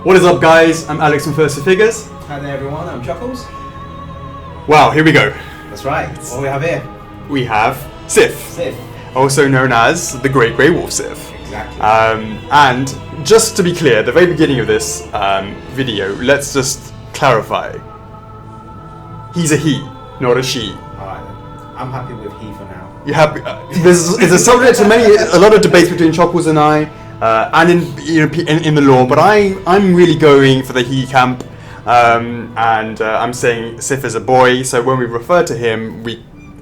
What is up, guys? I'm Alex from First Figures. Hi there, everyone. I'm Chuckles. Wow, here we go. That's right. What do we have here? We have Sif, also known as the Great Grey Wolf Sif. Exactly. And just to be clear, at the very beginning of this video, let's just clarify. He's a he, not a she. Alright, I'm happy with he for now. You happy? It's a subject to a lot of debates between Chuckles and I, and in the law. But I'm really going for the he camp, and I'm saying Sif is a boy. So when we refer to him,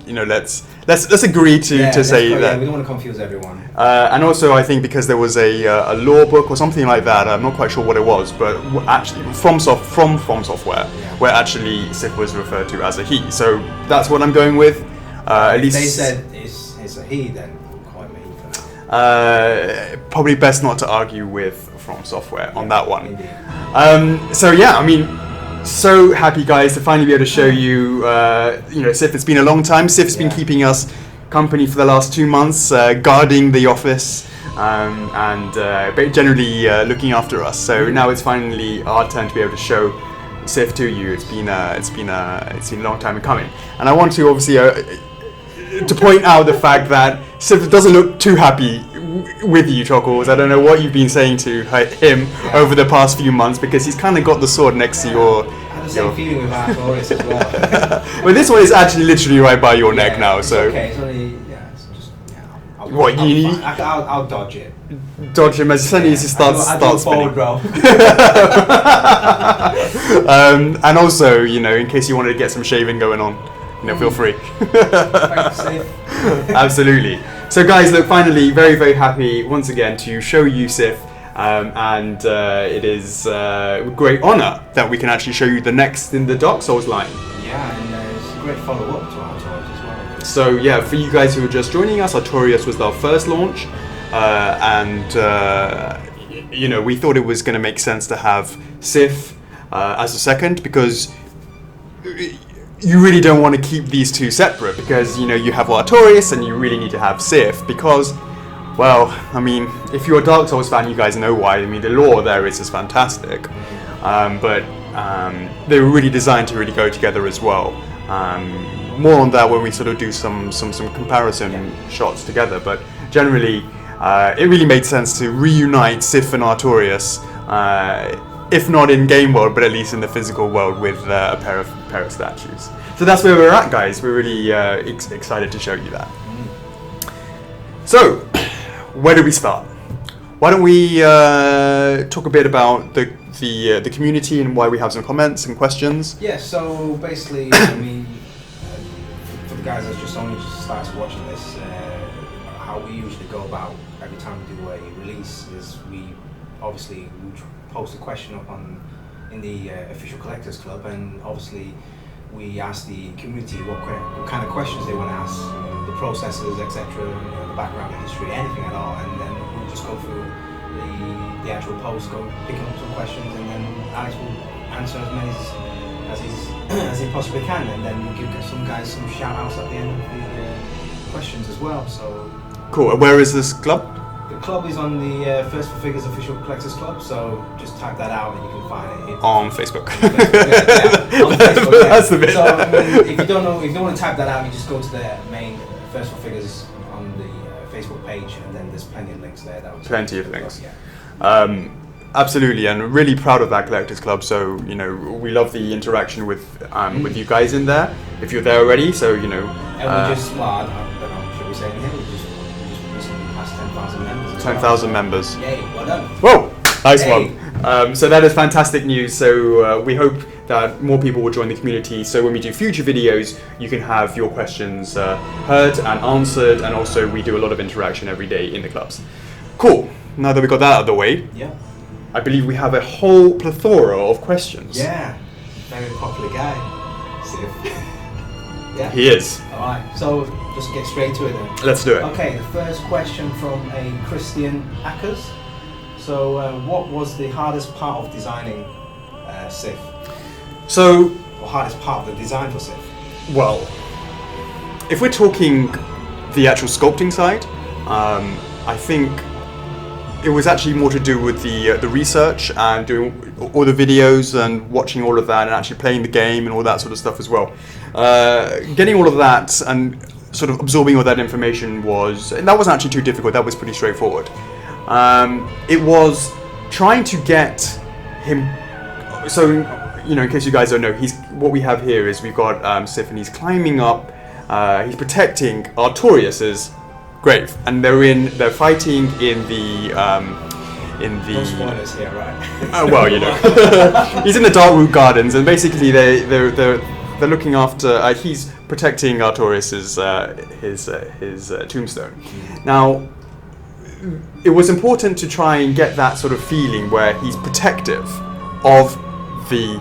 let's agree to say that. Yeah, we don't want to confuse everyone. And also, I think because there was a law book or something like that, I'm not quite sure what it was, but actually from Software, where actually Sif was referred to as a he. So that's what I'm going with. At least they said it's a he, then call him a he for now. Probably best not to argue with From Software on that one. Indeed. So yeah, I mean, so happy, guys, to finally be able to show you. Sif, it's been a long time. Sif's been keeping us company for the last 2 months, guarding the office, and generally looking after us. So now it's finally our turn to be able to show Sif to you. It's been a long time coming, and I want to obviously to point out the fact that Sif doesn't look too happy with you, Chuckles. I don't know what you've been saying to him over the past few months, because he's kind of got the sword next to your. I had the same feeling with Artorias as well. Well, this one is actually literally right by your neck now, so. Okay, it's only it's just I'll dodge it. Dodge him as soon as he starts spinning. Forward row. And also, in case you wanted to get some shaving going on, feel free. Thanks, Sif. Absolutely. So guys, look, finally, very, very happy once again to show you Sif, and it is a great honour that we can actually show you the next in the Dark Souls line. Yeah, and it's a great follow-up to Artorias as well. So yeah, for you guys who are just joining us, Artorias was our first launch, and we thought it was going to make sense to have Sif as a second, because you really don't want to keep these two separate, because you have Artorias and you really need to have Sif, because, well, I mean, if you're a Dark Souls fan, you guys know why. I mean, the lore there is just fantastic, but they were really designed to really go together as well. More on that when we sort of do some comparison shots together, but generally it really made sense to reunite Sif and Artorias, if not in game world, but at least in the physical world, with a pair of statues. So that's where we're at, guys. We're really excited to show you that. So, where do we start? Why don't we talk a bit about the community and why we have some comments and questions? Yeah. So basically, I mean, for the guys that just started watching this, how we usually go about every time we do a release is we post a question up in the official collectors club, and obviously we ask the community what kind of questions they want to ask, the processes, etc., the background history, anything at all, and then we'll just go through the actual post, go picking up some questions, and then Alex will answer as many as he possibly can, and then we'll give some guys some shout outs at the end of the questions as well. So cool. Where is this club? the club is on the First for Figures official collectors club, so just type that out and you can find it. On Facebook. On Facebook, That's the bit. So if you don't want to type that out, you just go to the main First for Figures on the Facebook page, and then there's plenty of links there. Plenty of links. Yeah. Absolutely, and really proud of that collectors club. So we love the interaction with you guys in there. If you're there already, so And we just, I don't know, should we say it here? We just recently passed 10,000 members. 10,000 members. Yay! Well done. Whoa! Nice Hey. one. So that is fantastic news. So we hope that more people will join the community. So when we do future videos, you can have your questions heard and answered, and also we do a lot of interaction every day in the clubs. Cool. Now that we got that out of the way, I believe we have a whole plethora of questions. Yeah, very popular guy. Yeah. He is. All right. So just get straight to it then. Let's do it. Okay. The first question from a Christian Ackers. So, what was the hardest part of designing Sif? So, or hardest part of the design for Sif? Well, if we're talking the actual sculpting side, I think it was actually more to do with the research and doing all the videos and watching all of that and actually playing the game and all that sort of stuff as well. Getting all of that and sort of absorbing all that information that wasn't actually too difficult. That was pretty straightforward. It was trying to get him. So, you know, in case you guys don't know, what we have here is we've got Sif, and he's climbing up. He's protecting Artorias's grave, and they're fighting in the. No spoilers here, right? Well, you know, he's in the Darkroot Gardens, and basically they're looking after. He's protecting Artorias's his tombstone. Now, it was important to try and get that sort of feeling where he's protective of the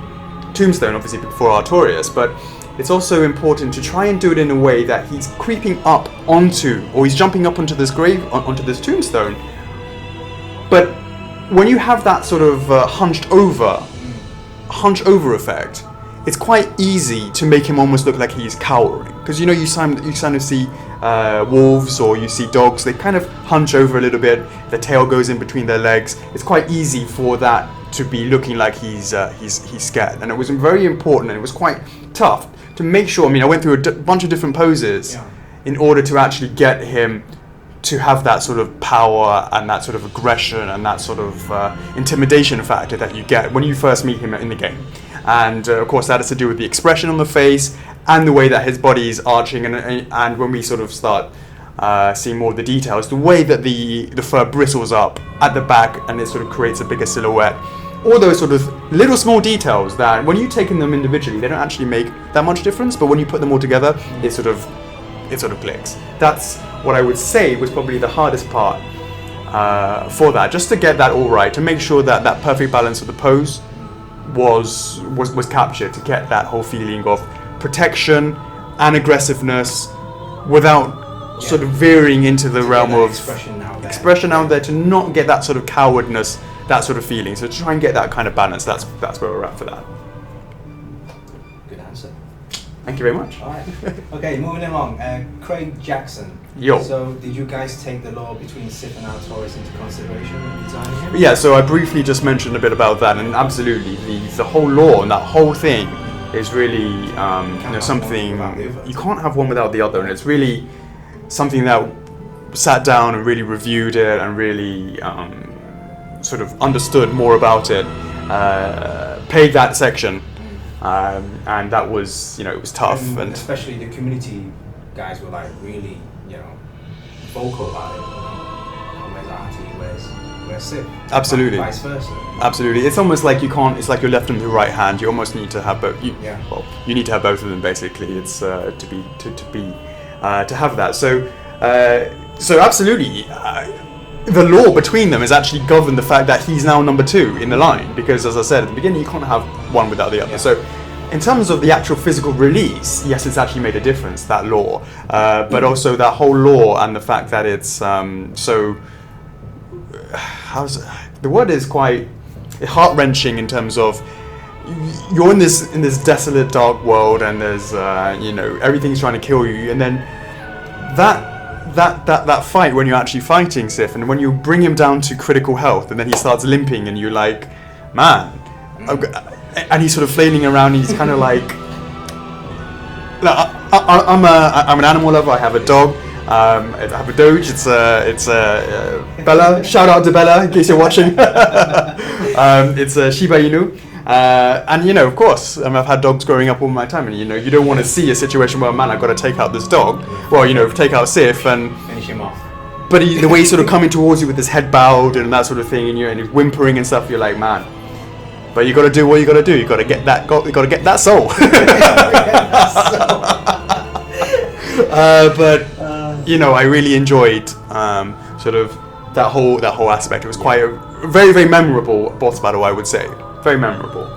tombstone, obviously before Artorias, but it's also important to try and do it in a way that he's creeping up onto, or he's jumping up onto this grave, onto this tombstone. But when you have that sort of hunched over effect, it's quite easy to make him almost look like he's cowering. Because you know, you kind of see wolves, or you see dogs, they kind of hunch over a little bit, the tail goes in between their legs. It's quite easy for that to be looking like he's scared. And it was very important, and it was quite tough to make sure. I mean, I went through a bunch of different poses in order to actually get him to have that sort of power and that sort of aggression and that sort of intimidation factor that you get when you first meet him in the game. And of course that has to do with the expression on the face and the way that his body is arching, and when we sort of start seeing more of the details, the way that the fur bristles up at the back and it sort of creates a bigger silhouette. All those sort of little small details that when you take them individually, they don't actually make that much difference, but when you put them all together, it sort of clicks. That's what I would say was probably the hardest part for that, just to get that all right, to make sure that that perfect balance of the pose was captured, to get that whole feeling of protection and aggressiveness without sort of veering into the realm of expression out there, to not get that sort of cowardness, that sort of feeling. So to try and get that kind of balance, that's where we're at for that. Good answer. Thank you very much. All right. Okay, moving along. Craig Jackson. Yo. So did you guys take the law between Sif and Artorias into consideration when designing him? Yeah, so I briefly just mentioned a bit about that, and absolutely, the whole law and that whole thing is really something you can't have one without the other, and it's really something that sat down and really reviewed it and really sort of understood more about it, played that section, and that was, it was tough, and especially the community guys were like really, vocal about it. Where's Artie? Where's Sif? Absolutely. Vice versa. Absolutely. It's almost like you can't. It's like your left and your right hand. You almost need to have both. You need to have both of them basically. It's to have that. So absolutely. The law between them has actually governed the fact that he's now number 2 in the line, because as I said at the beginning, you can't have one without the other. So in terms of the actual physical release, yes, it's actually made a difference, that law, but also that whole law and the fact that it's the word is quite heart-wrenching in terms of you're in this desolate, dark world, and there's everything's trying to kill you, and then that fight when you're actually fighting Sif, and when you bring him down to critical health, and then he starts limping, and you're like, man, and he's sort of flailing around, and he's kind of like, I'm an animal lover. I have a dog. I have a Doge. It's Bella. Shout out to Bella in case you're watching. It's a Shiba Inu. And of course, I've had dogs growing up all my time, and you don't want to see a situation where, man, I've got to take out this dog. Well, take out Sif and finish him off. But the way he's sort of coming towards you with his head bowed and that sort of thing, and he's whimpering and stuff, you're like, man. But you got to do what you got to do. You got to get that. You got to get that soul. But I really enjoyed sort of that whole aspect. It was quite a very, very memorable boss battle, I would say. Very memorable.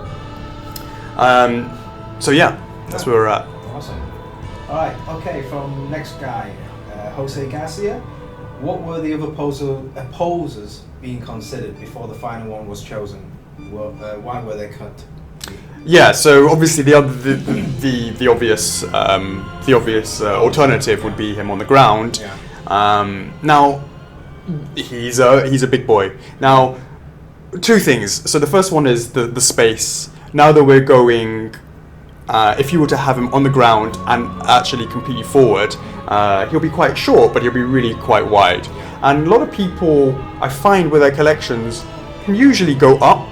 So yeah, that's where we're at. Awesome. All right. Okay. From next guy, Jose Garcia. What were the other opposers being considered before the final one was chosen? Why were they cut? Yeah, so obviously the obvious alternative would be him on the ground. Yeah. Now, he's a big boy. Now, two things. So the first one is the space. Now that we're going, if you were to have him on the ground and actually completely forward, he'll be quite short, but he'll be really quite wide. And a lot of people, I find with their collections, can usually go up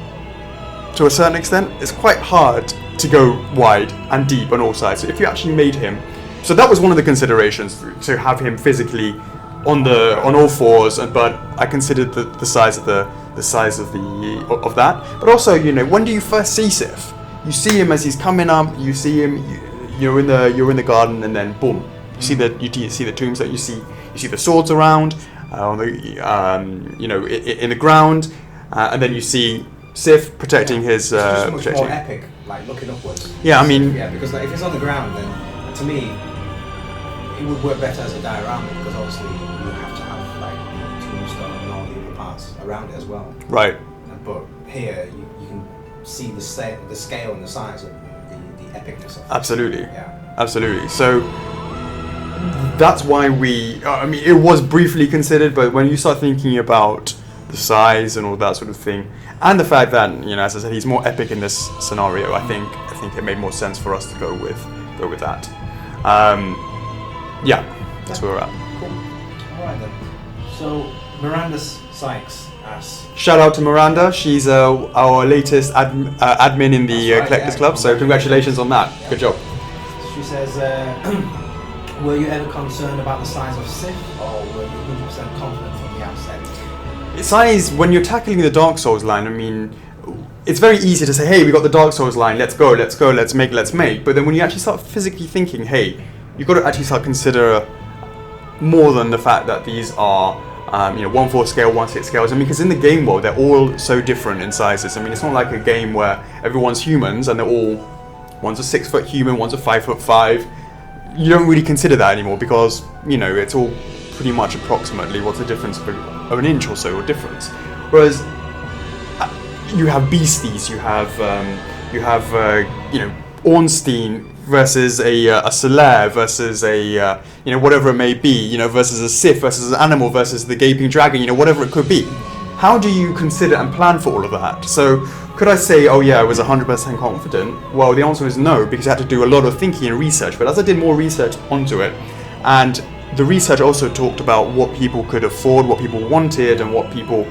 to a certain extent. It's quite hard to go wide and deep on all sides. So if you actually made him, so that was one of the considerations, to have him physically on all fours, but I considered the size of of that. But also, when do you first see Sif? You see him as he's coming up. You see him. You're in the garden, and then boom, you see the tombs. That you see the swords around, in the ground, and then you see Sif protecting his. It's just much more epic, like looking upwards. Yeah, I mean. Yeah, because like if it's on the ground, then to me, it would work better as a diorama, because obviously you have to have like the tombstone and all the other parts around it as well. Right. But here you can see the scale and the size of the epicness of it. Absolutely. Yeah. Absolutely. So that's why it was briefly considered, but when you start thinking about the size and all that sort of thing, and the fact that, as I said, he's more epic in this scenario, I think it made more sense for us to go with that. Yeah, that's where we're at. Cool. All right then. So Miranda Sykes asks. Shout out to Miranda. She's our latest admin in the Collectors Club. So congratulations on that. Yeah. Good job. She says, were you ever concerned about the size of Sif, or were you 100% confident from the outset? Size, when you're tackling the Dark Souls line, I mean, it's very easy to say, hey, we got the Dark Souls line, let's go, let's make. But then when you actually start physically thinking, hey, you've got to actually start consider more than the fact that these are 1/4 scale, 1/6 scales. I mean, because in the game world, they're all so different in sizes. I mean, it's not like a game where everyone's humans and they're all, one's a 6 foot human, one's a 5'5". You don't really consider that anymore, because it's all pretty much approximately what's the difference of an inch or so or difference. Whereas you have beasties, you have Ornstein versus a Solaire versus a whatever it may be, versus a Sif versus an animal versus the gaping dragon, whatever it could be. How do you consider and plan for all of that? So could I say, oh yeah, I was 100% confident? Well, the answer is no, because I had to do a lot of thinking and research. But as I did more research onto it, and the research also talked about what people could afford, what people wanted, and what people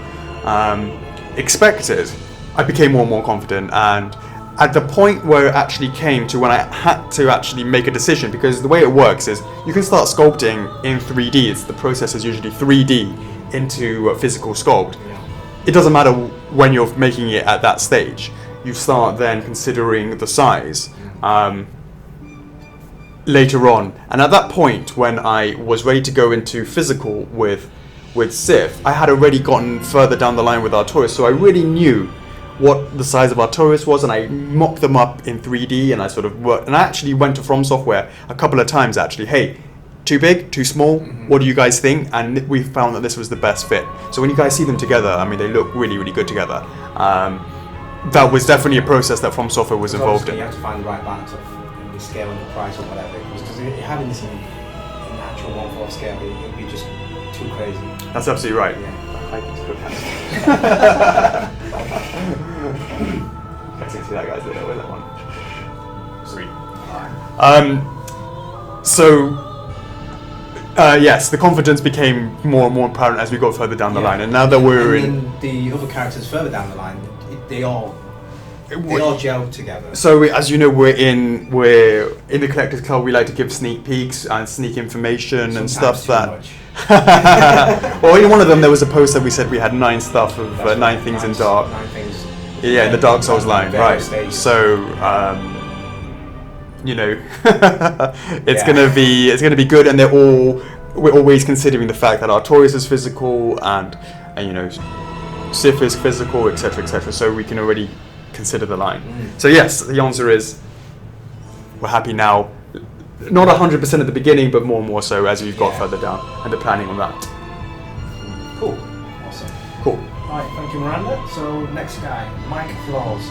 expected, I became more and more confident. And at the point where it actually came to when I had to actually make a decision, because the way it works is you can start sculpting in 3D. The process is usually 3D into a physical sculpt. It doesn't matter when you're making it at that stage. You start then considering the size later on. And at that point, when I was ready to go into physical with Sif, I had already gotten further down the line with Artorias, so I really knew what the size of Artorias was, and I mocked them up in 3D, and I sort of worked. And I actually went to From Software a couple of times, actually. Hey, too big, too small, what do you guys think? And we found that this was the best fit. So when you guys see them together, I mean, they look really, really good together. That was definitely a process that From Software was involved in. You have to find the right balance of the scale and the price or whatever, because having this in actual 1/4 scale, it would be just too crazy. That's absolutely right. Yeah. I can still Guys can see that, guys. They know where that one. Sweet. Yes, the confidence became more and more apparent as we got further down the line, and now that we're in the other characters further down the line, they all gel together. So as you know, we're in the Collectors Club. We like to give sneak peeks and sneak information and stuff that. Well, in one of them there was a post that we said we had 9 stuff of 9 things in dark. 9 things. Yeah, in the Dark Souls line, right? Stages. So it's gonna be good, and we're always considering the fact that Artorias is physical and Sif is physical, etc. So we can already consider the line. So yes, the answer is we're happy now. Not 100% at the beginning, but more and more so as we've got further down, and the planning on that. Cool. Awesome. Cool. Alright, thank you, Miranda. So next guy, Mike Flaws.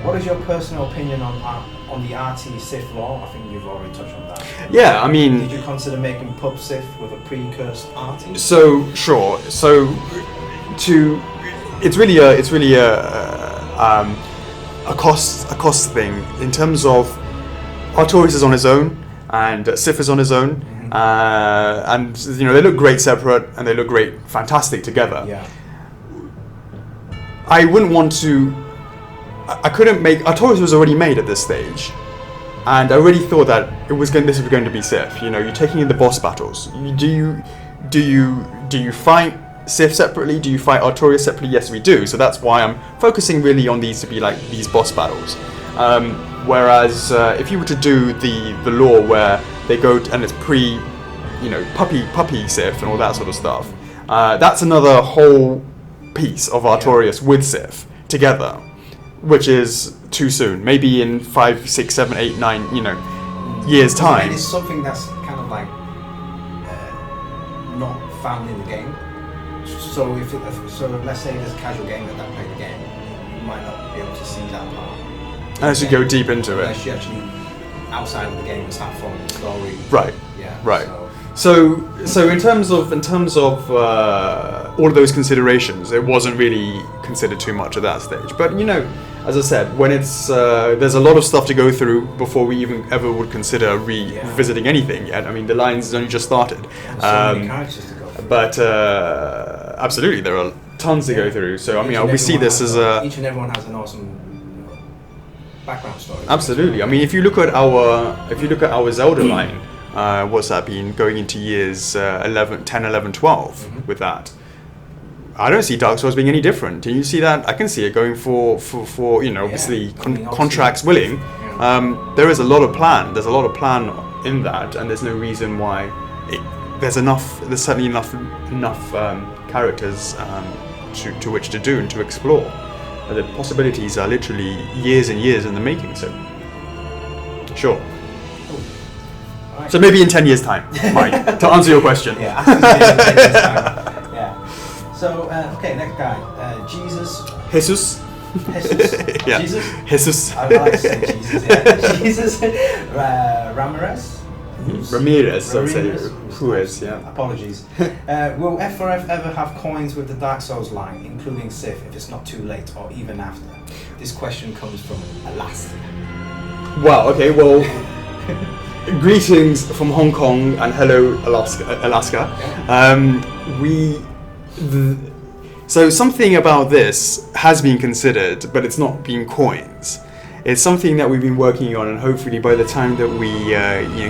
What is your personal opinion on the RT Sith law? I think you've already touched on that. Yeah, I mean. Did you consider making pub Sith with a pre-cursed RT? So sure. So it's really a cost thing in terms of Artorias is on his own and Sif is on his own, and you know they look great separate and they look great, fantastic together. Yeah. I wouldn't want to. I couldn't make. Artorias was already made at this stage, and I already thought that this was going to be Sif. You know, you're taking in the boss battles. Do you fight Sif separately? Do you fight Artorias separately? Yes, we do. So that's why I'm focusing really on these to be like these boss battles. Whereas if you were to do the lore where they go and it's puppy Sif and all that sort of stuff, that's another whole piece of Artorias with Sif together, which is too soon. Maybe in 5, 6, 7, 8, 9, years time. And it's something that's kind of like not found in the game. So so let's say there's a casual gamer that play the game, you might not be able to see that part. As you go deep into it. Unless you actually outside of the game and start following the story. Right. Yeah. Right. So in terms of all of those considerations, it wasn't really considered too much at that stage. But as I said, when it's there's a lot of stuff to go through before we even ever would consider revisiting anything yet. I mean, the line's only just started. So many characters to go through. But absolutely, there are tons to go through. So I mean, we see this as each and everyone has an awesome background story. Absolutely. I mean, if you look at our Zelda line. What's that been going into years 11, 10, 11, 12 with that. I don't see Dark Souls being any different. Do you see that? I can see it going for obviously contracts willing. Yeah. There is a lot of plan. There's a lot of plan in that, and there's no reason why. There's certainly enough characters to which to do and to explore. The possibilities are literally years and years in the making. So, sure. So maybe in 10 years' time, Mike, to answer your question. Yeah, after 10 years' time. Yeah. So, okay, next guy. Jesus. Yeah. Jesus? Jesus. I like to say Jesus, yeah. Jesus Ramirez? Ramirez, I'll say. Who is, yeah. Apologies. Will F4F ever have coins with the Dark Souls line, including Sith, if it's not too late or even after? This question comes from Alaska. Wow, okay, well... Greetings from Hong Kong and hello Alaska. So something about this has been considered, but it's not been coins. It's something that we've been working on, and hopefully by the time that we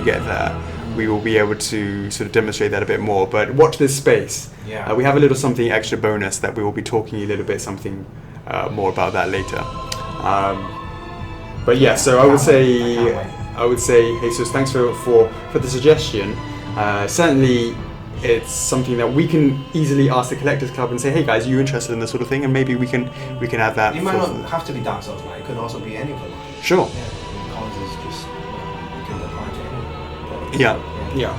get there, we will be able to sort of demonstrate that a bit more. But watch this space. Yeah. We have a little something extra bonus that we will be talking a little bit something more about that later. But yeah, so I would say, Jesus, thanks for the suggestion. Certainly, it's something that we can easily ask the Collectors Club and say, hey guys, are you interested in this sort of thing? And maybe we can add that. It might not have to be Dark Souls line. It could also be any of them. Sure. Yeah. Coins is just you can apply to any product. Yeah.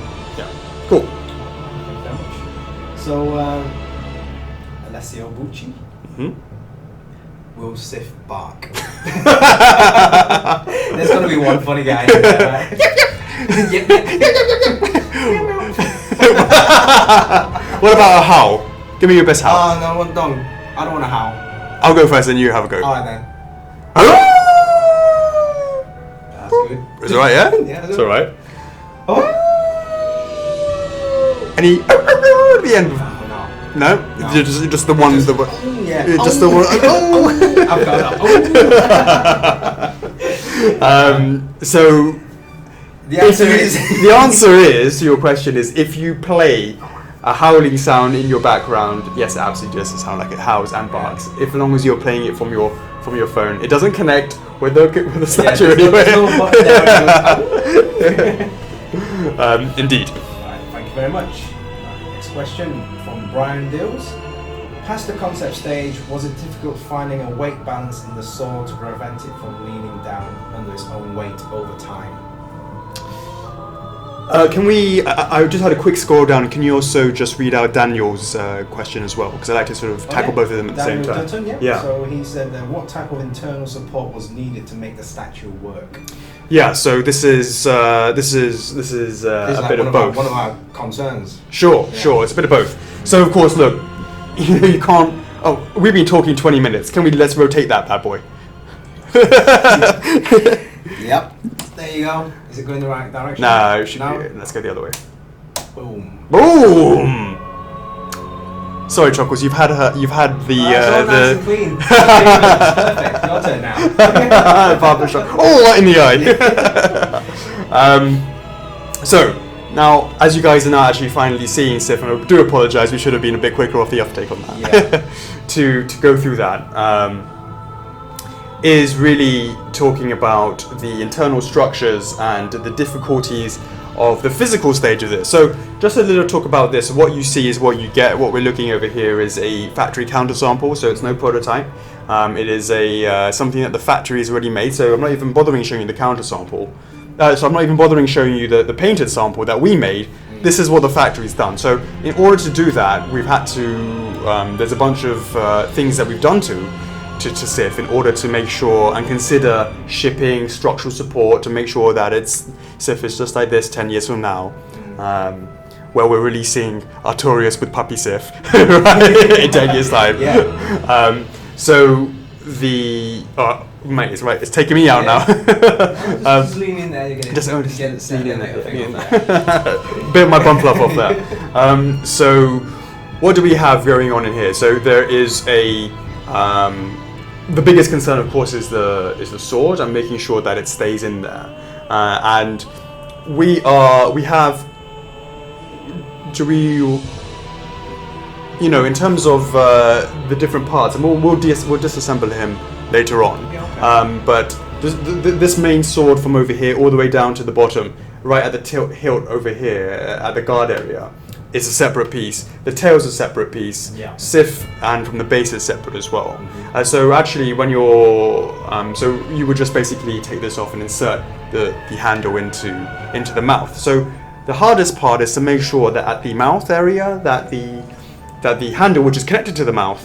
Cool. Thank you very much. So, Alessio Bucci. Mm-hmm. Will Sif bark? There's gonna be one funny guy in there, right? What about a howl? Give me your best howl. Oh no, don't. I don't want to howl. I'll go first and you have a go. Alright then. That's good. It's alright, yeah? Yeah, it's alright. Oh. Any at the end? No. No? You're just the one. Yeah. Just the one. Oh. I've got that. So the answer is to your question is if you play a howling sound in your background, yes, it absolutely does sound like it howls and barks. If as long as you're playing it from your phone, it doesn't connect with the statue anyway. Indeed. Right, thank you very much. Next question from Brian Dills. Past the concept stage, was it difficult finding a weight balance in the sword to prevent it from leaning down under its own weight over time? Can we? I just had a quick scroll down. Can you also just read out Daniel's question as well? Because I like to sort of tackle both of them at the same time. Dutton, yeah. So he said, what type of internal support was needed to make the statue work? Yeah. So this is a bit of both. One of our concerns. Sure. It's a bit of both. So of course, look, you can't. Oh, we've been talking 20 minutes. Let's rotate that bad boy. Yep. There you go. Is it going in the right direction? No, it should be. Let's go the other way. Boom. Boom. Sorry, Chuckles. You've had the nice and clean. Perfect. Your turn now. barber shop. Oh, right in the eye. So now, as you guys are now actually finally seeing Sif, and I do apologise. We should have been a bit quicker off the uptake on that. Yeah. to go through that. Is really talking about the internal structures and the difficulties of the physical stage of this. So just a little talk about this. What you see is what you get. What we're looking over here is a factory counter sample, so it's no prototype. It is something that the factory has already made, so I'm not even bothering showing you the counter sample. So I'm not even bothering showing you the painted sample that we made. This is what the factory's done. So in order to do that, we've had to, there's a bunch of things that we've done to SIF in order to make sure and consider shipping, structural support to make sure that SIF is just like this 10 years from now, where we're releasing Artorias with Puppy SIF right, in 10 years time. Yeah. So the mate, it's right. It's taking me out now. Just lean in there. You're gonna just get it lean in there. there. Bit of my bum fluff off there. So what do we have going on in here? So there is the biggest concern, of course, is the sword and making sure that it stays in there. And we have. In terms of the different parts, and we'll disassemble him later on. But this main sword from over here all the way down to the bottom, right at the hilt over here at the guard area, is a separate piece. The tail's a separate piece. Yeah. SIF and from the base is separate as well. So actually, when you're so you would just basically take this off and insert the handle into the mouth. So the hardest part is to make sure that at the mouth area that the handle, which is connected to the mouth,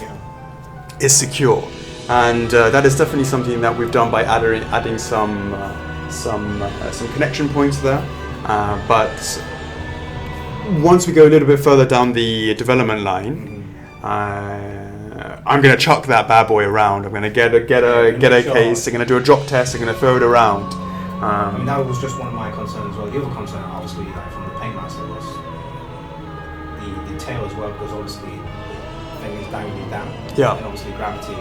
is secure. And that is definitely something that we've done by adding some connection points there. But once we go a little bit further down the development line, I'm going to chuck that bad boy around. I'm going to get a case. I'm going to do a drop test. I'm going to throw it around. I mean, that was just one of my concerns as well. The other concern, obviously, like from the paintmaster, was the tail as well, because obviously the thing is dangling down. Yeah. And obviously gravity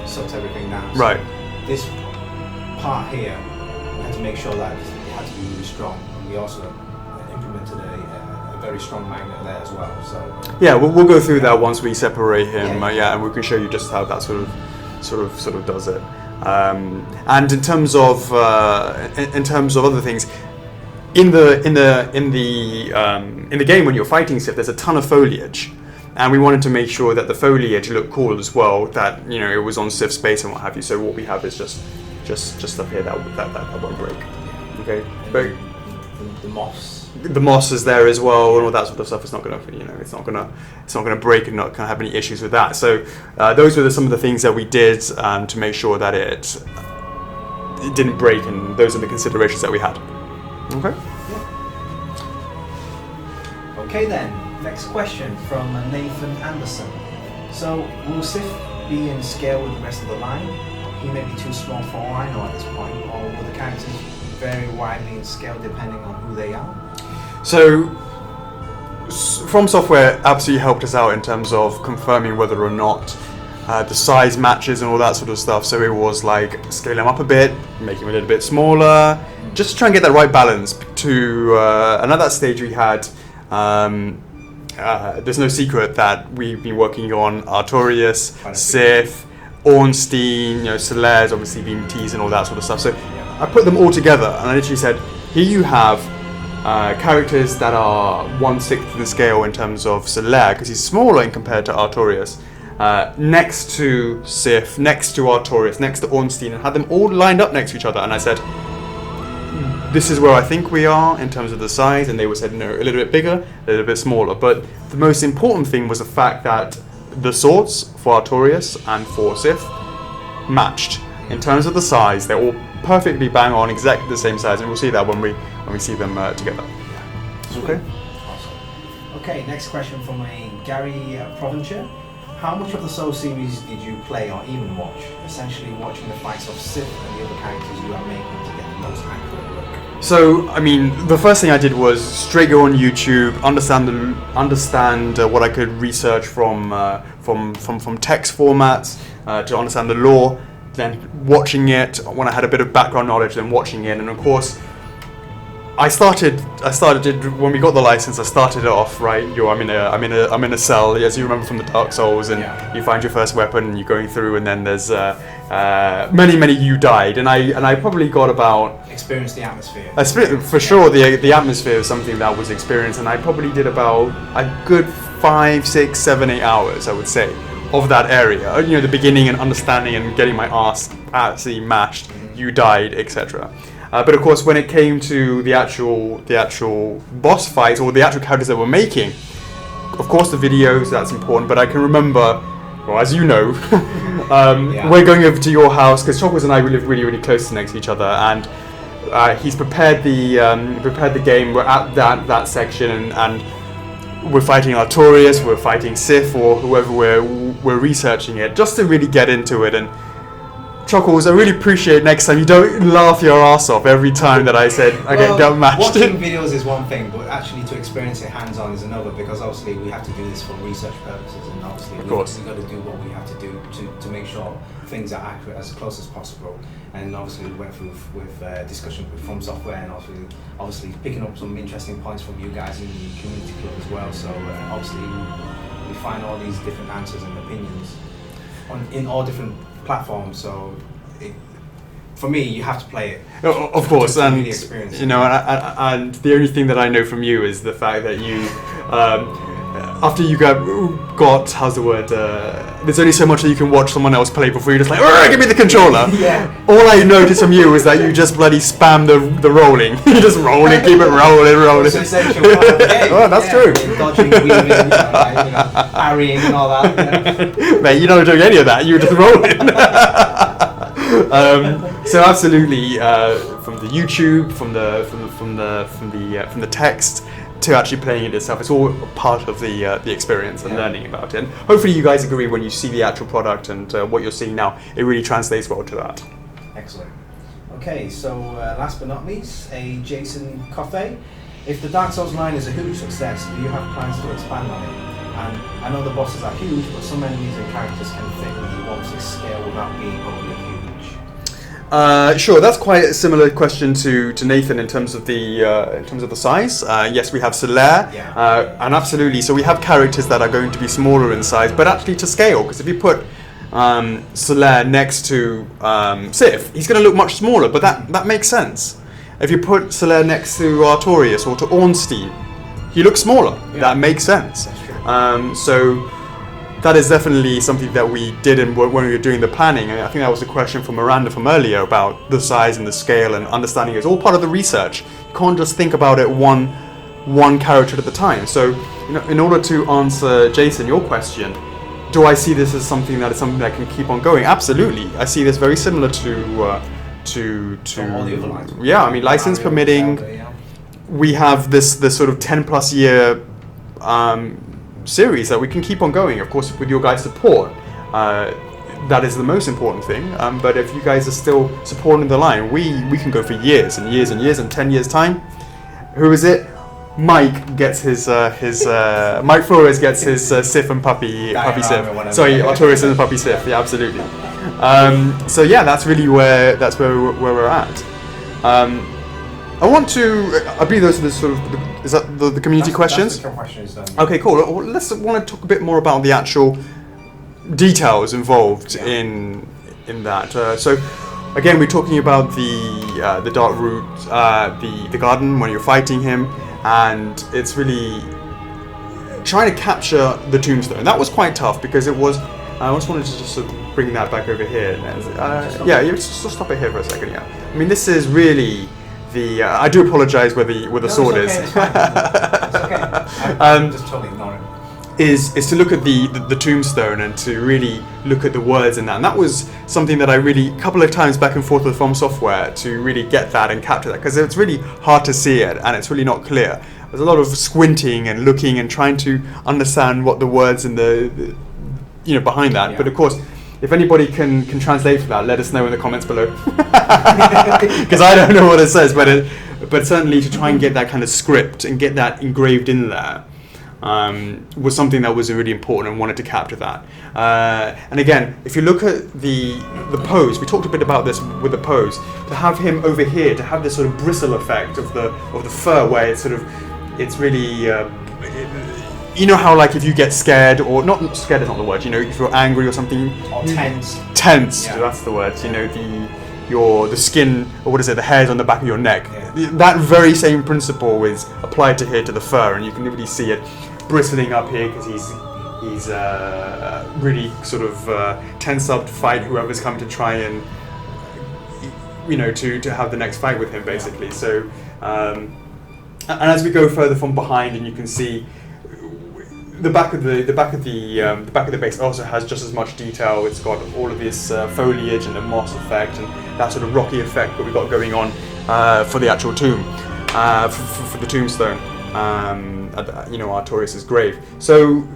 sucks everything down. So right. This part here, we had to make sure that it had to be really strong. And we also implemented a very strong magnet there as well. So yeah, we'll go through that once we separate him. And we can show you just how that sort of does it. And in terms of other things, in the game when you're fighting SIF, there's a ton of foliage, and we wanted to make sure that the foliage looked cool as well. That it was on SIF space and what have you. So what we have is just stuff here that won't break. Okay, but the moss. The moss is there as well, and all that sort of stuff. It's not gonna, it's not gonna break and not gonna have any issues with that. So those were some of the things that we did to make sure that it didn't break, and those are the considerations that we had. Okay. Yeah. Okay then. Next question from Nathan Anderson. So will SIF be in scale with the rest of the line? He may be too small for Rhino at this point, or will the characters vary widely in scale depending on who they are? So, From Software absolutely helped us out in terms of confirming whether or not the size matches and all that sort of stuff. So it was like scale him up a bit, make him a little bit smaller, just to try and get that right balance. And at that stage we had, there's no secret that we've been working on Artorias, Sif, Ornstein, Celeste, obviously being teased and all that sort of stuff. So I put them all together and I literally said, here you have characters that are 1/6 of the scale in terms of Celeste, because he's smaller in compared to Artorias, next to Sif, next to Artorias, next to Ornstein, and had them all lined up next to each other. And I said, this is where I think we are in terms of the size, and they were said no, a little bit bigger, a little bit smaller. But the most important thing was the fact that the swords for Artorias and for Sith matched in terms of the size. They're all perfectly bang on, exactly the same size, and we'll see that when we see them together. Okay. Awesome. Okay, next question from Gary Provencher. How much of the Soul series did you play or even watch? Essentially watching the fights of Sith and the other characters you are making to get the most accurate look. So, I mean, the first thing I did was straight go on YouTube, understand what I could research from text formats to understand the lore. Then watching it when I had a bit of background knowledge, then watching it, and of course, I started when we got the license. I started it off right. I'm in a cell, as you remember from the Dark Souls, and you find your first weapon, and you're going through, and then there's many you died, and I probably got about experience the atmosphere. For sure, the atmosphere is something that was experienced, and I probably did about a good 5, 6, 7, 8 hours, I would say, of that area. You know, the beginning and understanding and getting my ass absolutely mashed. You died, etc. But of course, when it came to the actual boss fights or the actual characters that we're making, of course the videos, that's important. But I can remember, well, as you know, we're going over to your house because Chocos and I we live really close next to each other, and he's prepared the game. We're at that section, and we're fighting Artorias, we're fighting Sith, or whoever we're researching it, just to really get into it. And Chuckles, I really appreciate next time you don't laugh your ass off every time that I said I get mashed. Watching videos is one thing, but actually to experience it hands-on is another, because obviously we have to do this for research purposes, and obviously we've got to do what we have to do to make sure things are accurate as close as possible. And obviously we went through with discussion with From Software, and obviously picking up some interesting points from you guys in the community club as well. So obviously we find all these different answers and opinions in all different platforms. So for me, you have to play it. Of course, to and really experience it. you know, and the only thing that I know from you is the fact that you, after you got how's the word? There's only so much that you can watch someone else play before you're just like, give me the controller. Yeah. All I noticed from you is that you just bloody spam the rolling. You just roll it, keep it rolling. It's essential part of the game. Oh, that's true. Dodging, weaving, parrying, and all that. Mate, you're not doing any of that. You're just rolling. So absolutely, from the YouTube, from the text to actually playing it itself, it's all part of the experience and learning about it. And hopefully, you guys agree when you see the actual product and what you're seeing now, it really translates well to that. Excellent. Okay, so last but not least, a Jason Coffey. If the Dark Souls line is a huge success, do you have plans to expand on it? And I know the bosses are huge, but some enemies and characters can fit with the 1/6 scale without being overly huge. Sure, that's quite a similar question to Nathan in terms of the size. Yes, we have Solaire, and absolutely. So we have characters that are going to be smaller in size, but actually to scale. Because if you put Solaire next to Sif, he's going to look much smaller, but that makes sense. If you put Solaire next to Artorias or to Ornstein, he looks smaller. Yeah. That makes sense. That's true. So that is definitely something that we did when we were doing the planning. And I think that was a question from Miranda from earlier about the size and the scale and understanding it's all part of the research. You can't just think about it one character at a time. So, you know, in order to answer Jason, your question, do I see this as something that can keep on going? Absolutely. I see this very similar to all the other lines. Yeah, I mean, license permitting. We have this sort of 10+ year series that we can keep on going, of course, with your guys' support. That is the most important thing. But if you guys are still supporting the line, we can go for years and years and years. And 10 years time, who is it? Mike gets his Mike Flores gets his Sif and Puppy Sif. Sorry, Artorias and Puppy Sif. Yeah, absolutely. So yeah, that's really where we're at. I want to. I believe those are the sort of. Is that the community questions? That's the questions done. Okay, cool. Well, let's want to talk a bit more about the actual details involved in that. So, again, we're talking about the dark route, the garden when you're fighting him, and it's really trying to capture the tombstone. That was quite tough because it was. I just wanted to just sort of bring that back over here. Yeah, you just stop it here for a second. Yeah, I mean, this is really I do apologise where the sword it's is. okay, it's fine. It's okay. I'm just totally ignoring it. Is to look at the tombstone and to really look at the words in that, and that was something that I really a couple of times back and forth with From Software to really get that and capture that, because it's really hard to see it and it's really not clear. There's a lot of squinting and looking and trying to understand what the words in the behind that. Yeah. But of course, if anybody can translate for that, let us know in the comments below, because I don't know what it says, but certainly to try and get that kind of script and get that engraved in there was something that was really important and wanted to capture that. And again, if you look at the pose, we talked a bit about this with the pose, to have him over here, to have this sort of bristle effect of the fur, where it's really you know how, like, if you get scared, or not scared is not the word, if you're angry or something, Or tense, Yeah. that's the word, the skin, or what is it, the hairs on the back of your neck. Yeah. That very same principle is applied to here, to the fur, and you can really see it bristling up here because he's really sort of tense up to fight whoever's come to try and to have the next fight with him, basically. So and as we go further from behind, and you can see the back of the base also has just as much detail. It's got all of this foliage and the moss effect and that sort of rocky effect that we've got going on for the actual tomb, for the tombstone, Artorias' grave. So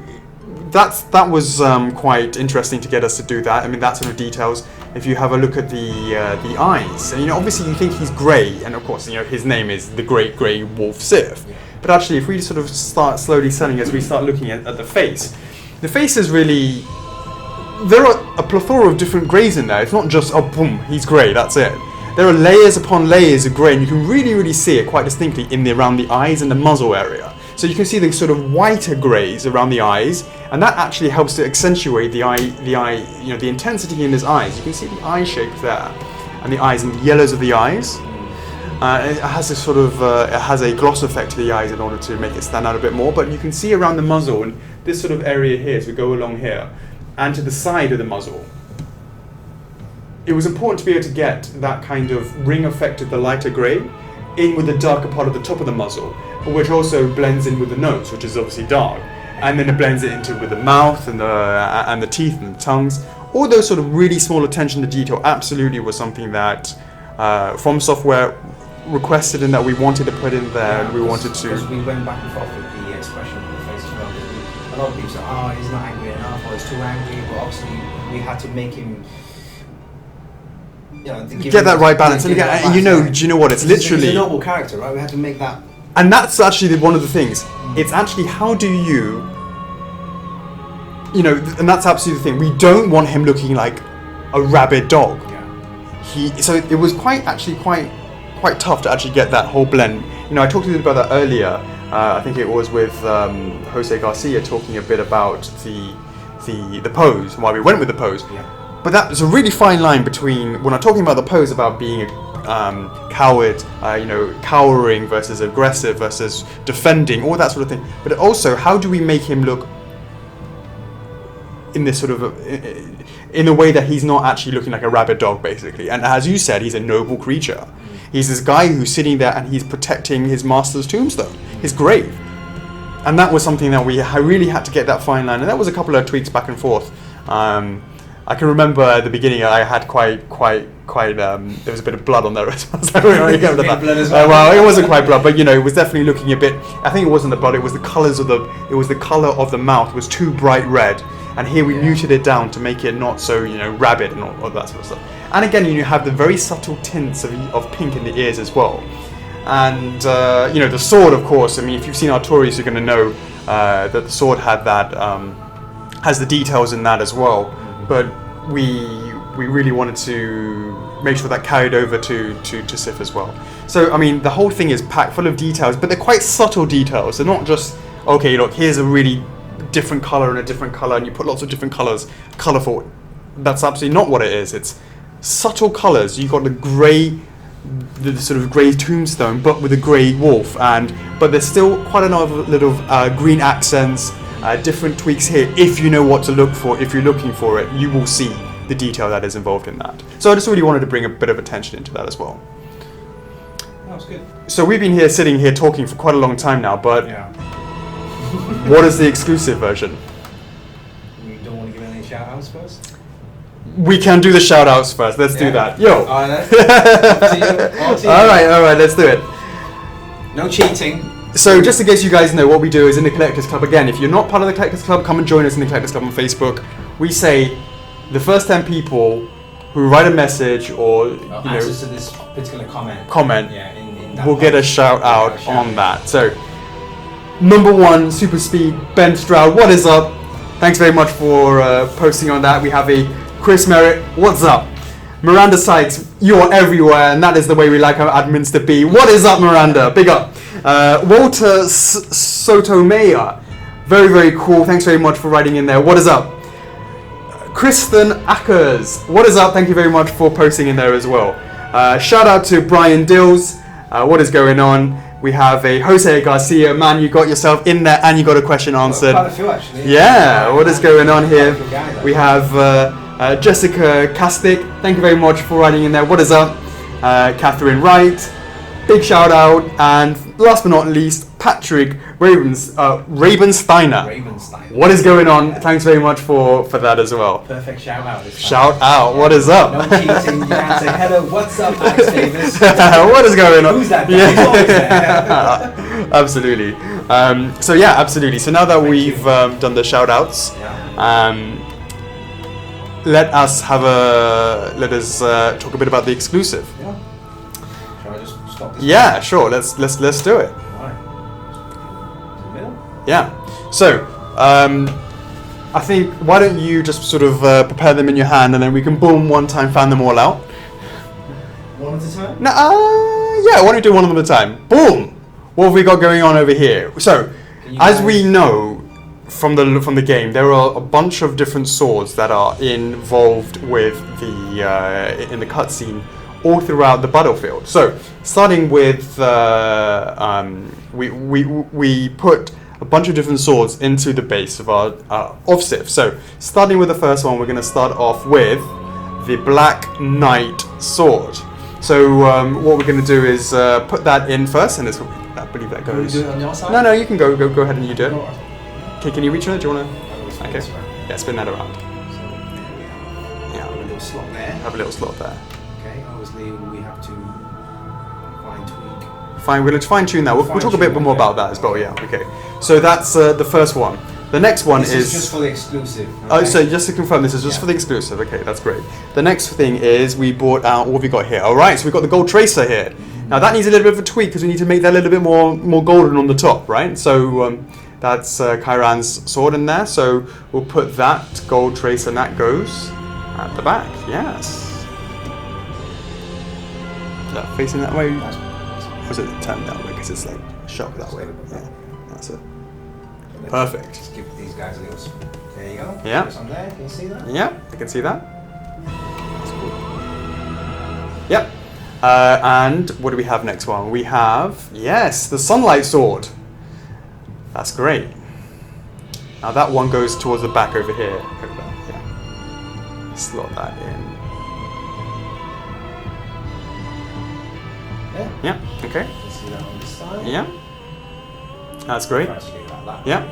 that was quite interesting to get us to do that. I mean, that sort of details. If you have a look at the eyes, and obviously you think he's grey, and of course his name is the Great Grey Wolf Sith. But actually, if we sort of start slowly selling as we start looking at the face is really, there are a plethora of different greys in there. It's not just, oh boom, he's grey, that's it. There are layers upon layers of grey, and you can really, really see it quite distinctly around the eyes and the muzzle area. So you can see the sort of whiter greys around the eyes, and that actually helps to accentuate the intensity in his eyes. You can see the eye shape there, and the eyes and the yellows of the eyes. It has this sort of, it has a gloss effect to the eyes in order to make it stand out a bit more, but you can see around the muzzle and this sort of area here as we go along here, and to the side of the muzzle. It was important to be able to get that kind of ring effect of the lighter grey in with the darker part of the top of the muzzle, which also blends in with the nose, which is obviously dark, and then it blends it into with the mouth and the teeth and the tongues. All those sort of really small attention to detail absolutely was something that From Software requested and that we wanted to put in there, and we wanted to. Because we went back and forth with the expression on the face as well. A lot of people say, "Oh, he's not angry enough," or "He's too angry." But obviously, we had to make him, get that right balance. And again, do you know what? It's literally he's a noble character, right? We had to make that. And that's actually one of the things. It's actually how do you, and that's absolutely the thing. We don't want him looking like a rabid dog. Yeah. So it was quite tough to actually get that whole blend. I talked to you about that earlier. I think it was with Jose Garcia talking a bit about the pose and why we went with the pose. Yeah. But that was a really fine line between when I'm talking about the pose about being a coward, cowering versus aggressive versus defending, all that sort of thing. But also, how do we make him look in this sort of in a way that he's not actually looking like a rabid dog, basically? And as you said, he's a noble creature. He's this guy who's sitting there and he's protecting his master's tombstone, his grave. And that was something that I really had to get that fine line. And that was a couple of tweaks back and forth. I can remember at the beginning I had quite there was a bit of blood on there as well. Well, it wasn't quite blood, but it was definitely looking a bit. I think it wasn't the blood. It was the the color of the mouth was too bright red, and here we muted it down to make it not so rabid and all that sort of stuff. And again, you have the very subtle tints of pink in the ears as well. And the sword, of course. I mean, if you've seen Artorias, you're going to know that the sword had that has the details in that as well. But we really wanted to make sure that carried over to Sif as well. So I mean, the whole thing is packed full of details, but they're quite subtle details. They're not just, okay, look, here's a really different color and a different color, and you put lots of different colors, colorful. That's absolutely not what it is. It's subtle colors. You've got the grey, the sort of grey tombstone, but with a grey wolf, but there's still quite a lot of little green accents. Different tweaks here. If you know what to look for, if you're looking for it, you will see the detail that is involved in that. So I just really wanted to bring a bit of attention into that as well. That's good. So we've been sitting here talking for quite a long time now, but Yeah. what is the exclusive version? You don't want to give any shout outs first? We can do the shout outs first. Let's do that. Yo. Up to you. All right, let's do it. No cheating. So just in case you guys know, what we do is in the Collectors Club, again, if you're not part of the Collectors Club, come and join us in the Collectors Club on Facebook. We say the first 10 people who write a message or answers to this particular comment yeah, in that will get a shout out on that. So number 1, Super Speed, Ben Stroud, what is up? Thanks very much for posting on that. We have a Chris Merritt, what's up? Miranda Sykes, you're everywhere, and that is the way we like our admins to be. What is up, Miranda? Big up. Walter Sotomayor, very, very cool. Thanks very much for writing in there. What is up? Kristen Ackers, what is up? Thank you very much for posting in there as well. Shout out to Brian Dills. What is going on? We have a Jose Garcia. Man, you got yourself in there and you got a question answered. Quite a few, actually. Yeah, what is going on here? We have Jessica Castic. Thank you very much for writing in there. What is up? Catherine Wright. Big shout out. And last but not least, Patrick Rabensteiner. What is going on? Thanks very much for that as well. Perfect shout out. Shout out. What is up? No cheating. You can't say hello. What's up, Alex Davis? What is going on? Who's that guy? He's always there. Absolutely. So yeah, absolutely. So now that we've done the shout outs, let us talk a bit about the exclusive. Yeah. Shall I just stop this? Yeah, sure. Let's do it. Alright. In the middle? Yeah. So I think why don't you just sort of prepare them in your hand, and then we can boom one time fan them all out. One at a time? No, yeah. Why don't you do one of them at a time? Boom. What have we got going on over here? So, as we know from the game, there are a bunch of different swords that are involved with the in the cutscene all throughout the battlefield. So, starting with we put a bunch of different swords into the base of our of Sif. So, starting with the first one, we're going to start off with the Black Knight sword. So, what we're going to do is put that in first, and I believe that goes. Can we do it on your side? No, you can go ahead and you do it. Okay, can you reach on it? Do you want to? Okay. Okay. Yeah, spin that around. So there we are. Yeah. Have a little slot there. Have a little slot there. Okay, obviously we have to fine tweak. Fine, we're going to fine tune that. We'll talk a bit more about that as well. Yeah. Okay. So that's the first one. The next one This is just for the exclusive. Oh, okay? so just to confirm, this is just for the exclusive. Okay, that's great. The next thing is we brought out. What have we got here? All right, so we've got the gold tracer here. Now that needs a little bit of a tweak because we need to make that a little bit more golden on the top, right? So that's Kyran's sword in there. So we'll put that gold tracer, and that goes at the back. Yes. Is that facing that way? Or is it turned that way because it's like sharp that way? Yeah, that's it. Perfect. Just give these guys a little. There you go. Yeah. There's some there. Can you see that? Yeah, I can see that. That's cool. Yep. And what do we have next one? We have, yes, the Sunlight Sword. That's great. Now that one goes towards the back over here. Yeah. Slot that in. Yeah, okay. You can see that on this side. Yeah. That's great. Yeah.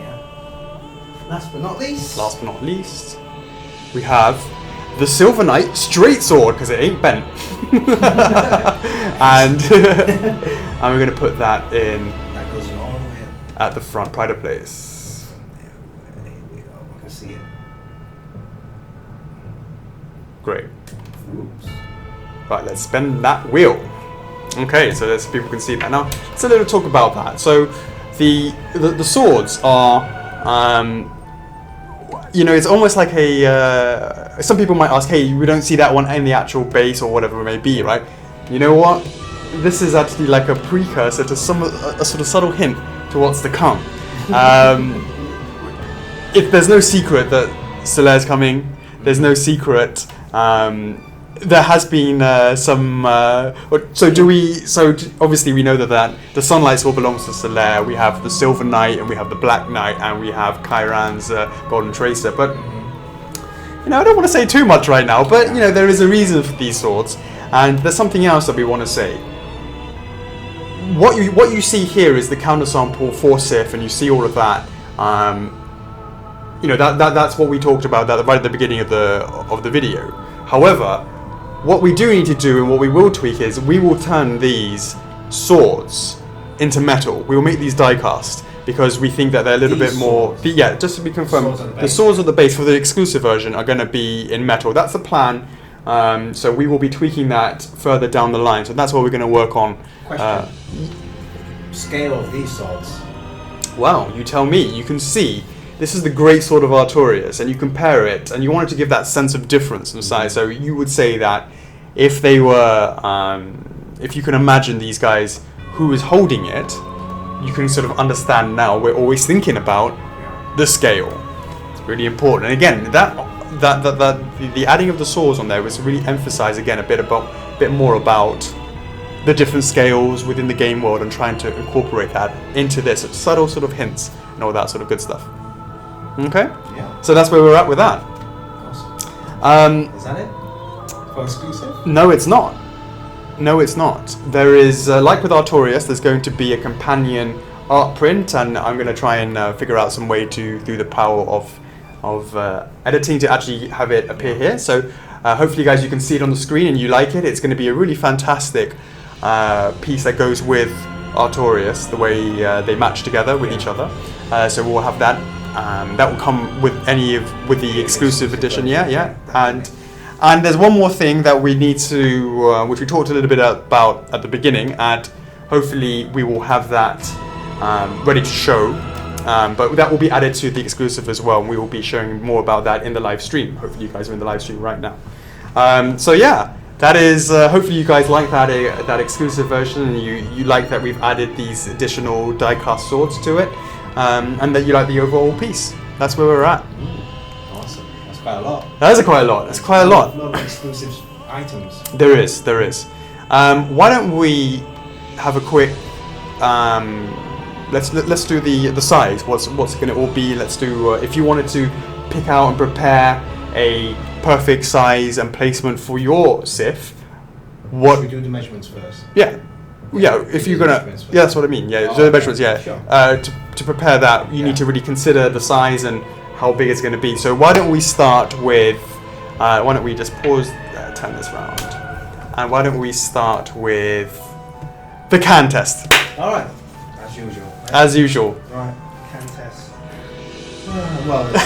Last but not least. Last but not least, we have the Silver Knight straight sword because it ain't bent. and we're going to put that in That goes all the way up. at the front, pride of place. There we go. I can see it. Great. Oops. Right, let's spin that wheel. Okay, so there's people can see that now. Let's a little talk about that. So the swords are, it's almost like a. Some people might ask, hey, we don't see that one in the actual base or whatever it may be, right? You know what? This is actually like a precursor to a sort of subtle hint to what's to come. If there's no secret that Solaire's coming, there's no secret. There has been some. So obviously we know that the Sunlight Sword belongs to Solaire. We have the Silver Knight, and we have the Black Knight, and we have Kyran's Golden Tracer. But I don't want to say too much right now. But there is a reason for these swords, and there's something else that we want to say. what you see here is the countersample for Sif, and you see all of that. That's what we talked about right at the beginning of the video. However, what we do need to do and what we will tweak is we will turn these swords into metal. We will make these die cast because we think that they're a little bit more. Just to be confirmed, the swords at the base for the exclusive version are going to be in metal. That's the plan. So we will be tweaking that further down the line. So that's what we're going to work on. Question. Scale of these swords. Well, you tell me. You can see this is the great sword of Artorias, and you compare it, and you wanted to give that sense of difference in size. So you would say that if they were, if you can imagine these guys who is holding it, you can sort of understand now. We're always thinking about the scale. It's really important. And again, the adding of the swords on there was to really emphasize again a bit more about the different scales within the game world and trying to incorporate that into this subtle sort of hints and all that sort of good stuff. Okay? Yeah. So that's where we're at with that. Awesome. Is that it? For exclusive? No, it's not. No, it's not. There is, like with Artorias, there's going to be a companion art print, and I'm going to try and figure out some way through the power of editing to actually have it appear here. So hopefully, guys, you can see it on the screen and you like it. It's going to be a really fantastic piece that goes with Artorias, the way they match together with each other. So we'll have that. That will come with with the exclusive edition. Yeah. And there's one more thing that we need to, which we talked a little bit about at the beginning, and hopefully we will have that ready to show. But that will be added to the exclusive as well, and we will be showing more about that in the live stream. Hopefully you guys are in the live stream right now. So yeah, that is, hopefully you guys like that exclusive version, and you like that we've added these additional die-cast swords to it, and that you like the overall piece. That's where we're at. Awesome. That's quite a lot. That is quite a lot. That's quite a lot. A lot of exclusive items. There is. Why don't we have a quick... Let's do the size. What's it going to all be? Let's do if you wanted to pick out and prepare a perfect size and placement for your Sif. What? Should we do the measurements first? Yeah. If you're gonna, that's what I mean. Yeah, do the measurements. Yeah. Sure. To prepare that, you need to really consider the size and how big it's going to be. So why don't we start with? Why don't we just pause? Turn this round. And why don't we start with the can test? All right. As usual. Right? As usual. Right. Can test. Well, I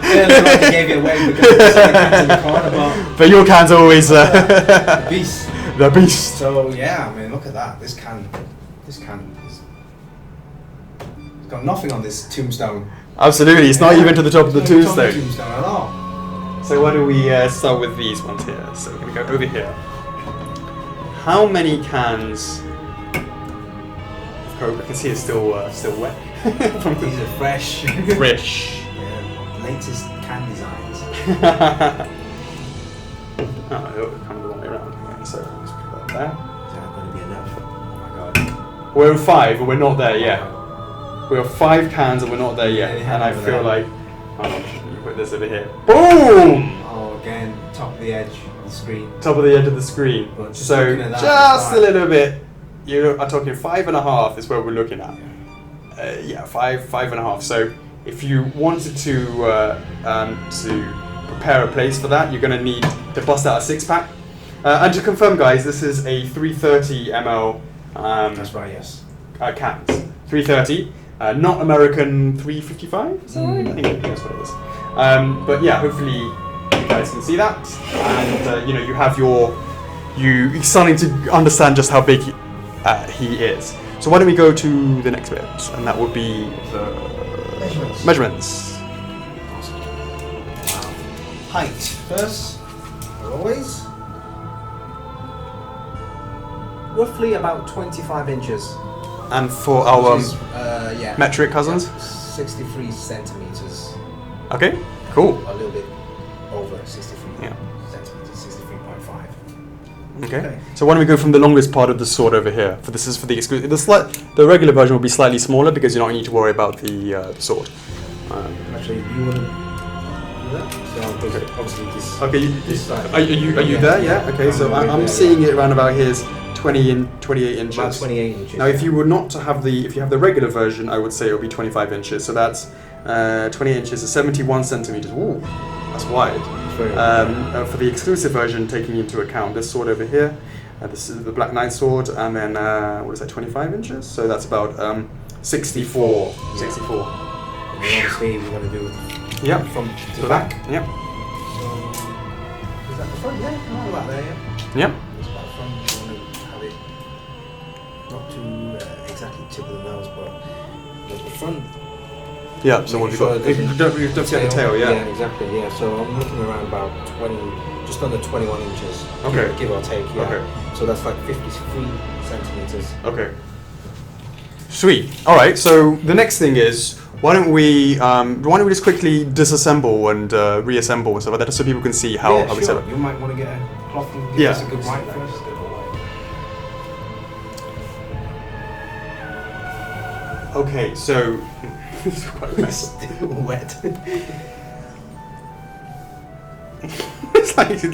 think gave it away because the cans in the corner, but your can's always the beast. The beast. So yeah, I mean, look at that. This can is got nothing on this tombstone. Absolutely, it's not even to the top of the tombstone. Tombstone at all. So why don't we start with these ones here? So we're gonna go over here. How many cans? I can see it's still wet. These are fresh. Fresh. Yeah, latest can designs. Oh, come the wrong way around. Okay, so let's put that there. Is that going to be enough? Oh my god. We're at 5, but we're not there yet. We have 5 cans and we're not there yet. And I feel like, hold on, you put this over here. Boom! Oh, again, top of the edge of the screen. Top of the edge of the screen. But So just a little bit. You are talking 5.5 is where we're looking at. Yeah, 5.5. So if you wanted to prepare a place for that, you're going to need to bust out a 6-pack. And to confirm, guys, this is a 330 ml. That's right. Yes. Cans. 330, not American 355. Is that right? I think that's what it is. But yeah, hopefully you guys can see that, and you have you're starting to understand just how big he is. So why don't we go to the next bit, and that would be the measurements. Awesome. Wow. Height first, as always. Roughly about 25 inches. And for our yeah, metric cousins? 63 centimeters. Okay, cool. A little bit over 63 yeah. centimeters, 63.5. Okay. So why don't we go from the longest part of the sword over here? For this is for the exclusive. The regular version will be slightly smaller because you don't need to worry about the sword. Actually, you want to do that? So obviously this. Okay. This side. Are you there? Yeah. Okay. So I'm seeing it around about here is 28 inches. About 28 inches. Now, if you were not to have if you have the regular version, I would say it would be 25 inches. So that's 28 inches is 71 centimeters. Ooh, that's wide. It's very wide. For the exclusive version, taking into account this sword over here, this is the Black Knight sword, and then what is that, 25 inches? So that's about 64. Yeah. 64. And then obviously we're going to do Yep. from to The back. Yep. So is that the front? Yeah, not about there. Yeah. Yep. It's about the front. You want to have it not too exactly tip of the nose, but the front. Yeah. So what have you got? You don't forget the tail. Yeah. Yeah, exactly. Yeah. So I'm looking around about 20, just under 21 inches. Okay. Give or take. Yeah. Okay. So that's like 53 centimeters. Okay. Sweet. All right. So the next thing is, why don't we just quickly disassemble and reassemble and stuff like that, so people can see how Yeah, we set sure. up. You might want to get a cloth and give Yeah. us a good wipe first. Okay. So it's quite messy. Still wet. It's like,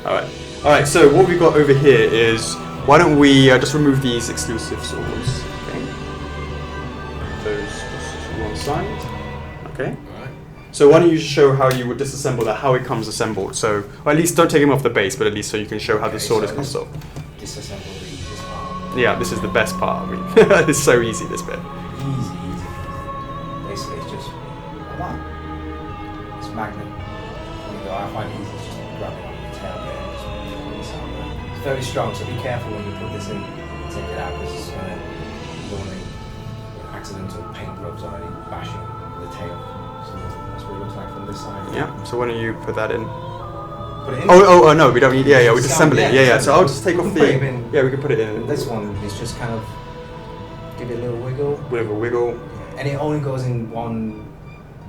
all right. So what we've got over here is, why don't we just remove these exclusive swords? Okay. Those just to one side. Okay. Alright. So why don't you show how you would disassemble that, how it comes assembled? So, or at least don't take them off the base, but at least so you can show how the sword is comes off. Disassemble this part. Yeah, this is the best part. I mean, it's so easy, this bit. Easy. Basically, it's just like that. It's magnet. I find it easy to just grab it on your tail there and just pull this out there. It's very strong, so be careful when you put this in and take it out, because it's going to accidental paint rubs on it, bashing the tail. So that's what it looks like from this side. Yeah. So why don't you put that in? Put it in. Oh no, we don't need. Yeah, we disassemble it. Yeah. So I'll just take off Put it the. in. Yeah, we can put it in. This one is just kind of give it a little wiggle, With a wiggle. and it only goes in one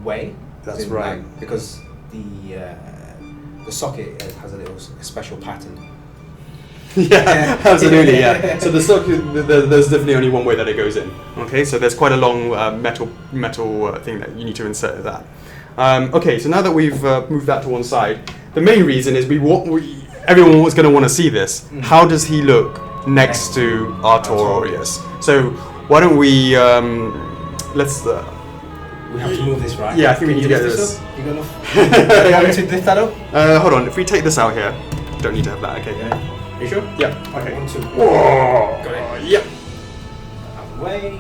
way. That's In, right. like, because the socket has a little special pattern. Yeah, absolutely. Yeah. So the stock, there's definitely only one way that it goes in. Okay, so there's quite a long metal thing that you need to insert that. Okay, so now that we've moved that to one side, the main reason is everyone was going to want to see this. How does he look next to Artorias? So why don't we let's. We have to move this right. Yeah, I think we Can need you to get lift this. up? You got enough? You want me to lift that up? Hold on, if we take this out here, don't need to have that. Okay. Yeah. You sure? Yeah. Okay. 1, 2. Whoa. Got it. Yep. Out of the way.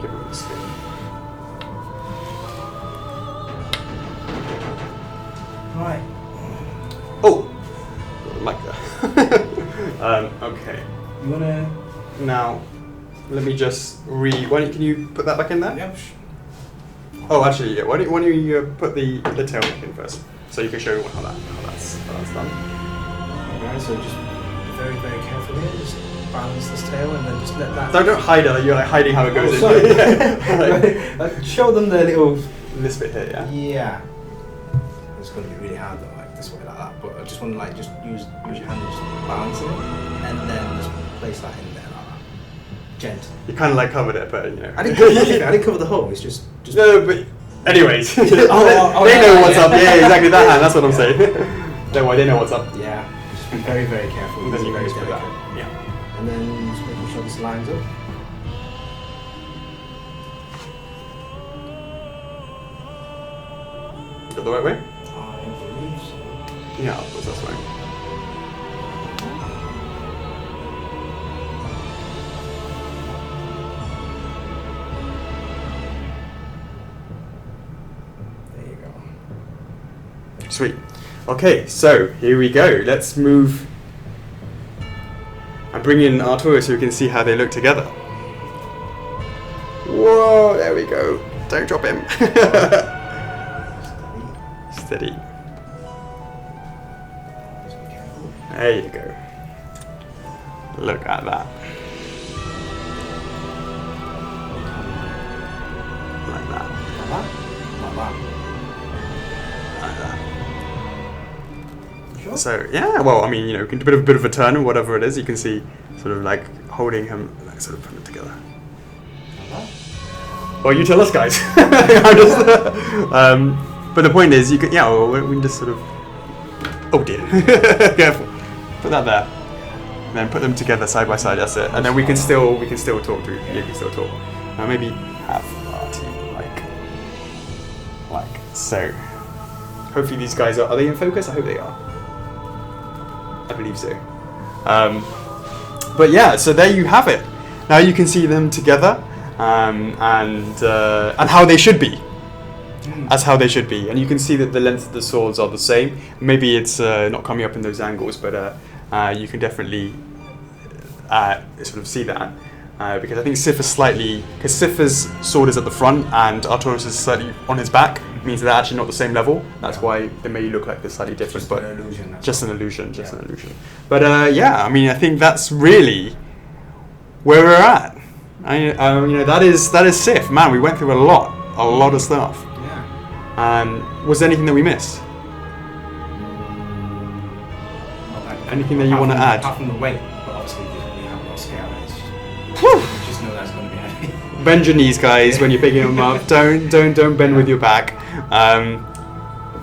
Give him a spin. Right. Oh, like that. Okay. You wanna? Now, let me just can you put that back in there? Yep. Oh, actually, yeah. Why don't you put the tail back in first, so you can show everyone how that's done. Alright, so just be very, very careful here. Just balance this tail and then just let that. Don't hide it. Like you're like hiding how it goes in. Sorry. Yeah. Like, show them the little. This bit here, yeah. Yeah. It's going to be really hard though, like this way, like that. But I just want to like just use your hand and just balance it, and then just place that in there like that. Gently. You kind of like covered it, but you know. I didn't cover the hole. It's just. No, but anyways, oh, they yeah, know what's yeah. up. Yeah, exactly that hand. That's what I'm saying. Don't worry, they know what's up. Yeah. Just be very, very careful. And then you can very just put that. delicate. Yeah. And then just making sure this lines up. Go the right way. I believe so. Yeah, of course that's right. There you go. Sweet. Okay, so here we go. Let's move and bring in Arturo so we can see how they look together. Whoa, there we go. Don't drop him. Steady. Just be careful. There you go. Look at that. Like that. Like that? Like that. Like that. Sure? So yeah, well, I mean, you know, a bit of a turn or whatever it is, you can see sort of like holding him, like sort of putting it together. Like that? Well, you tell us, guys. I'm just, but the point is, you can, yeah, well, we can just sort of. Oh dear, careful. Put that there. And then put them together side by side. That's it. And then we can still talk to. You can still talk. Now maybe have our team like so. Hopefully these guys are they in focus? I hope they are. I believe so. But yeah, so there you have it. Now you can see them together, and how they should be. As how they should be, and you can see that the length of the swords are the same. Maybe it's not coming up in those angles, but you can definitely sort of see that because I think Sif is slightly, because Sif's sword is at the front and Artorias is slightly on his back, means they're actually not the same level. That's why they may look like they're slightly different, Just but an illusion. just an illusion, an illusion. But yeah, I mean, I think that's really where we're at. That is Sif. Man, we went through a lot of stuff. Was there anything that we missed? Anything that you want to add? Apart from the weight, but obviously we have no scale. Just know that's going to be heavy. Bend your knees, guys, when you're picking them up. Don't bend with your back.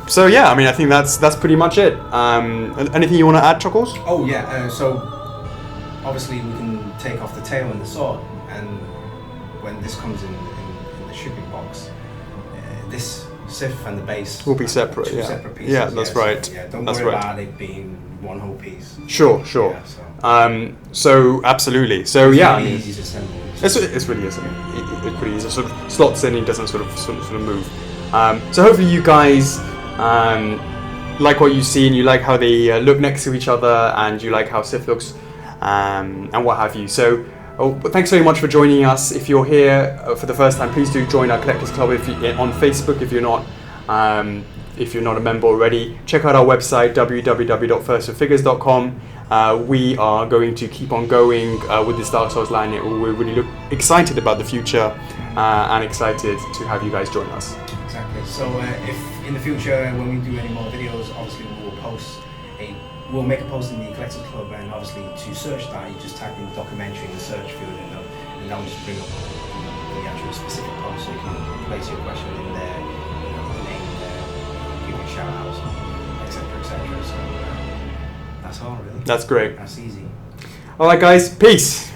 So yeah, I mean, I think that's pretty much it. Anything you want to add, Chuckles? Oh yeah. So obviously we can take off the tail and the sword, and when this comes in the shipping box, this Sif and the base will be separate. Two Yeah, separate pieces. yeah, that's right. So, yeah, don't that's worry right. about it being one whole piece. Sure. Yeah, so absolutely. So it's yeah, really easy to assemble. it's really easy. It's pretty easy. It sort of slots in and doesn't sort of move. So hopefully you guys like what you see and you like how they look next to each other and you like how Sif looks and what have you. So. But thanks very much for joining us. If you're here for the first time, please do join our Collectors Club on Facebook if you're not a member already. Check out our website, www.firstforfigures.com. We are going to keep on going with this Dark Souls line. We're really excited about the future and excited to have you guys join us. Exactly. So if in the future, when we do any more videos, obviously we'll make a post in the Collectors Club, and obviously to search that, you just type in documentary in the search field, and that will just bring up the actual specific post, so you can place your question in there, name there, give you a shout out, etc. So that's all really. That's great. That's easy. All right, guys. Peace.